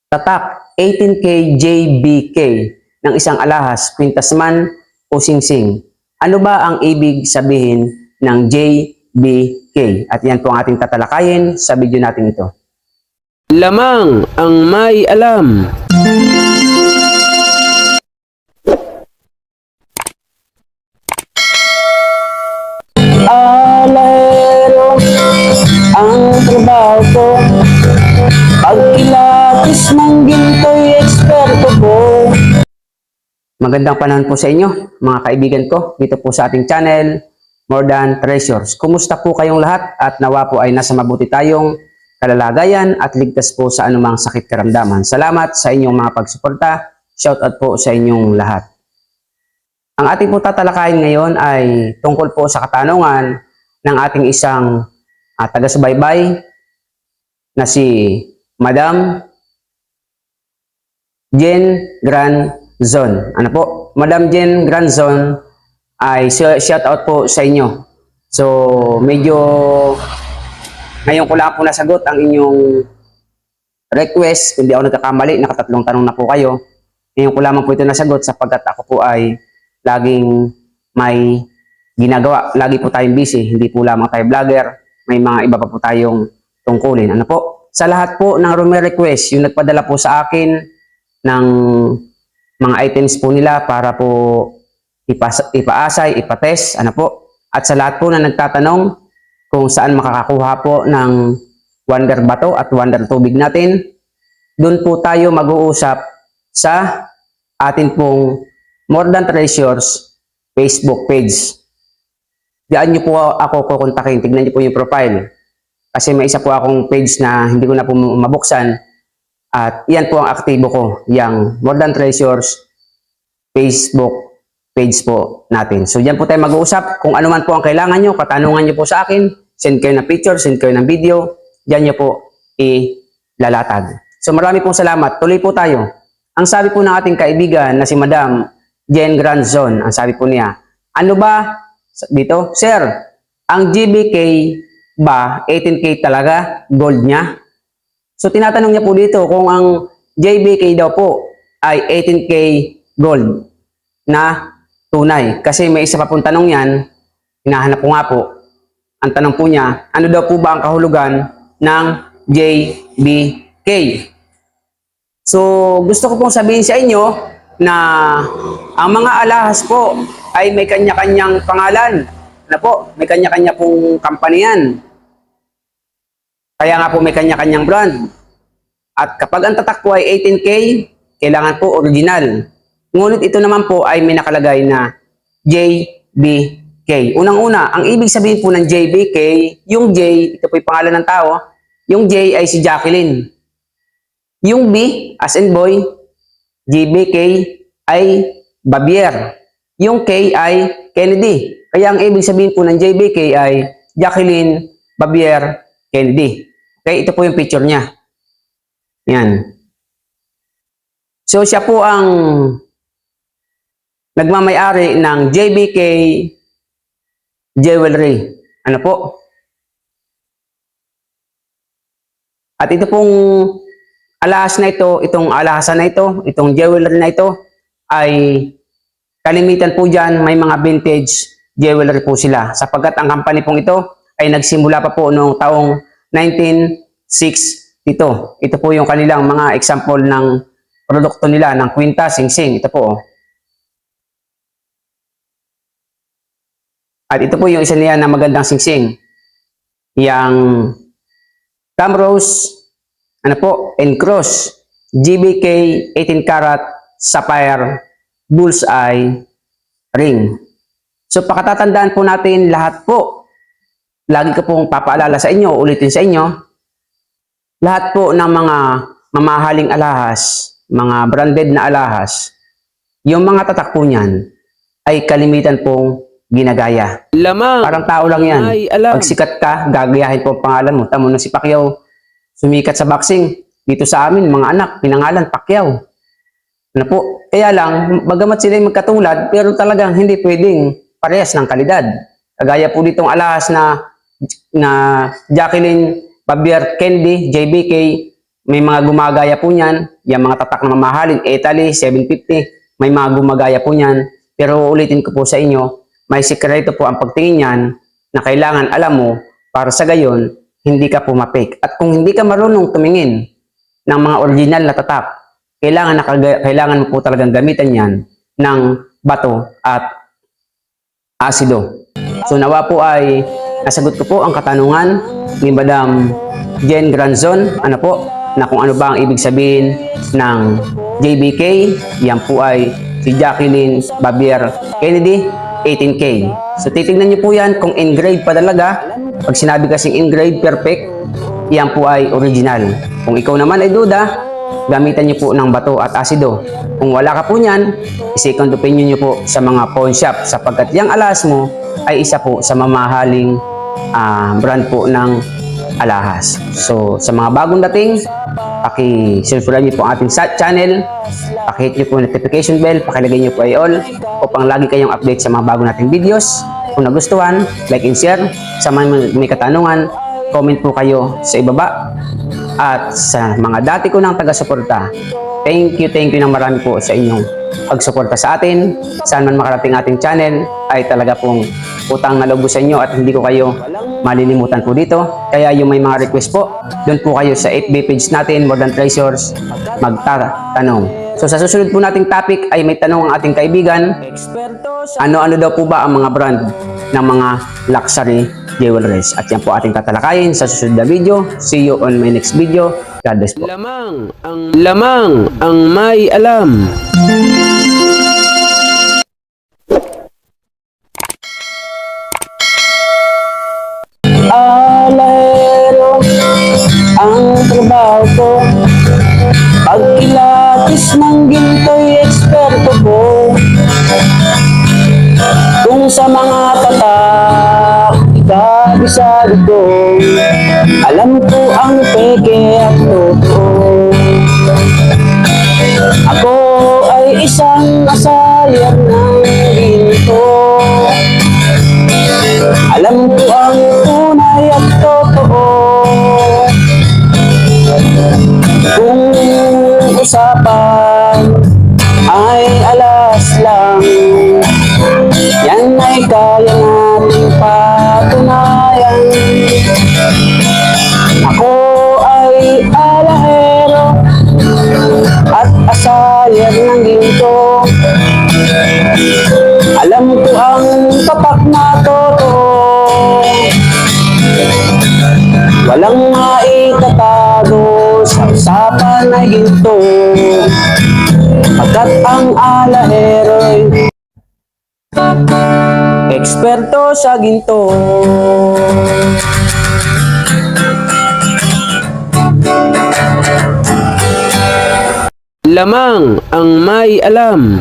Tatak 18K JBK ng isang alahas, kwintas man o singsing. Ano ba ang ibig sabihin ng JBK? At yan po ang ating tatalakayin sa video natin ito. Lamang ang may alam. Alahero ang trabaho ko, pagkilatis ng ginto'y eksperto ko. Magandang panahon po sa inyo, mga kaibigan ko, dito po sa ating channel, More Than Treasures. Kumusta po kayong lahat at nawa po ay nasa mabuti tayong kalalagayan at ligtas po sa anumang sakit karamdaman. Salamat sa inyong mga pagsuporta. Shoutout po sa inyong lahat. Ang ating po tatalakayin ngayon ay tungkol po sa katanungan ng ating isang taga-subaybay na si Madam Jen Granzon. Ano po? Madam Jen Granzon ay shoutout po sa inyo. So, medyo ngayon ko lang po nasagot ang inyong request. Kung di ako nagkakamali, nakatatlong tanong na po kayo. Ngayon ko lamang po ito nasagot sapagkat ako po ay laging may ginagawa. Lagi po tayong busy. Hindi po lamang tayo vlogger. May mga iba pa po tayong tungkulin. Ano po? Sa lahat po ng room request, yung nagpadala po sa akin ng mga items po nila para po ipaasay, ipatest. Ano po? At sa lahat po na nagtatanong kung saan makakakuha po ng Wonder Bato at Wonder Tubig natin, doon po tayo mag-uusap sa atin pong More Than Treasures Facebook page. Diyan nyo po ako kukontakin. Tignan nyo po yung profile. Kasi may isa po akong page na hindi ko na po mabuksan. At yan po ang aktibo ko. Yung More Than Treasures Facebook page po natin. So diyan po tayo mag-uusap. Kung ano man po ang kailangan nyo, katanungan nyo po sa akin. Send kayo ng picture, send kayo ng video. Diyan nyo po ilalatag. So marami pong salamat. Tuloy po tayo. Ang sabi po ng ating kaibigan na si Madam Jen Granzon, ang sabi po niya, ano ba dito? Sir, ang GBK ba 18K talaga gold niya? So tinatanong niya po dito kung ang JBK daw po ay 18K gold na tunay. Kasi may isa pa pong tanong yan, hinahanap ko nga po. Ang tanong po niya, ano daw po ba ang kahulugan ng JBK? So gusto ko pong sabihin sa inyo na ang mga alahas po ay may kanya-kanyang pangalan. Ano po? May kanya-kanya pong kampanya. Kaya nga po may kanya-kanyang brand. At kapag ang tatak po ay 18K, kailangan po original. Ngunit ito naman po ay may nakalagay na JBK. Unang-una, ang ibig sabihin po ng JBK, yung J, ito po yung pangalan ng tao, yung J ay si Jacqueline. Yung B, as in boy, JBK ay Babier. Yung K ay Kennedy. Kaya ang ibig sabihin po ng JBK ay Jacqueline Babier Kennedy. Okay, ito po yung picture niya. Yan. So siya po ang nagmamay-ari ng JBK Jewelry. Ano po? At ito pong alahas na ito, itong alahasan na ito, itong jewelry na ito, ay kalimitan po dyan, may mga vintage jewelry po sila. Sapagkat ang company pong ito ay nagsimula pa po noong taong 1962. Ito po yung kanilang mga example ng produkto nila, ng kwintas, singsing. Ito po. At ito po yung isa niya na magandang singsing. Yang Camrose, ano po, Encross, GBK 18 karat sapphire bullseye ring. So pakatatandaan po natin lahat po. Lagi ko pong papaalala sa inyo, ulitin sa inyo. Lahat po ng mga mamahaling alahas, mga branded na alahas, yung mga tatak po niyan ay kalimitan pong ginagaya. Lamang Parang tao lang yan. may alam. Pag sikat ka, gagayahin po ang pangalan mo. Tamo na si Pacquiao, sumikat sa boxing. Dito sa amin, mga anak, pinangalan Pacquiao. Ano po? Kaya lang, bagamat sila magkatulad, pero talagang hindi pwedeng parehas ng kalidad. Kagaya po ditong alahas na Jacqueline Babier Kennedy, JBK, may mga gumagaya po niyan, yung mga tatak na mamahalin, Italy, 750, may mga gumagaya po niyan. Pero ulitin ko po sa inyo, may sikreto po ang pagtingin niyan na kailangan alam mo para sa gayon, hindi ka pumapik. At kung hindi ka marunong tumingin ng mga original na tatak, kailangan mo po talagang gamitan yan ng bato at asido. So nawa po ay nasagot ko po ang katanungan ni Madam Jen Granzon, ano po, na kung ano ba ang ibig sabihin ng JBK. Yan po ay si Jacqueline Babier Kennedy, 18K. So titignan niyo po yan kung engraved pa talaga. Pag sinabi kasing engraved perfect, yan po ay original. Kung ikaw naman ay duda, gamitan niyo po ng bato at asido. Kung wala ka po niyan, i-second opinion niyo po sa mga pawn shop sapagkat yung alas mo ay isa po sa mamahaling brand po ng alahas. So sa mga bagong dating, paki-subscribe niyo po ang ating channel, paki-hit niyo po ang notification bell, pakilagay niyo po ay all upang lagi kayong update sa mga bago nating videos. Kung nagustuhan, like and share. Sa mga may katanungan, comment po kayo sa ibaba. At sa mga dati ko ng taga-suporta, thank you ng marami po sa inyong pagsuporta sa atin. Saan man makarating ating channel, ay talaga pong utang na loob sa inyo at hindi ko kayo malilimutan po dito. Kaya yung may mga request po, doon po kayo sa 8B page natin, More Than Treasures, magtatanong. So sa susunod po nating topic ay may tanong ang ating kaibigan, ano-ano daw po ba ang mga brand ng mga luxury jewelries? At yan po ating tatalakayin sa susunod na video. See you on my next video. God bless po. Lamang ang may alam. Alahero ang trabaho ko, pagkilatis ng ginto'y eksperto ko. Kung sa mga tatak, ikabisado ko, alam ko ang peke at totoo. Ako ay isang asayan ng ginto, alam ko ang tunay at totoo. Kung usapan ay alas lang, yan ay kaya nating patunayan. Ako ay alahero at asayan ng ginto, alam ko ang tapak na totoo. Walang maitatago sa usapan ay ginto, pagkat ang alahero'y eksperto sa ginto. Lamang ang may alam.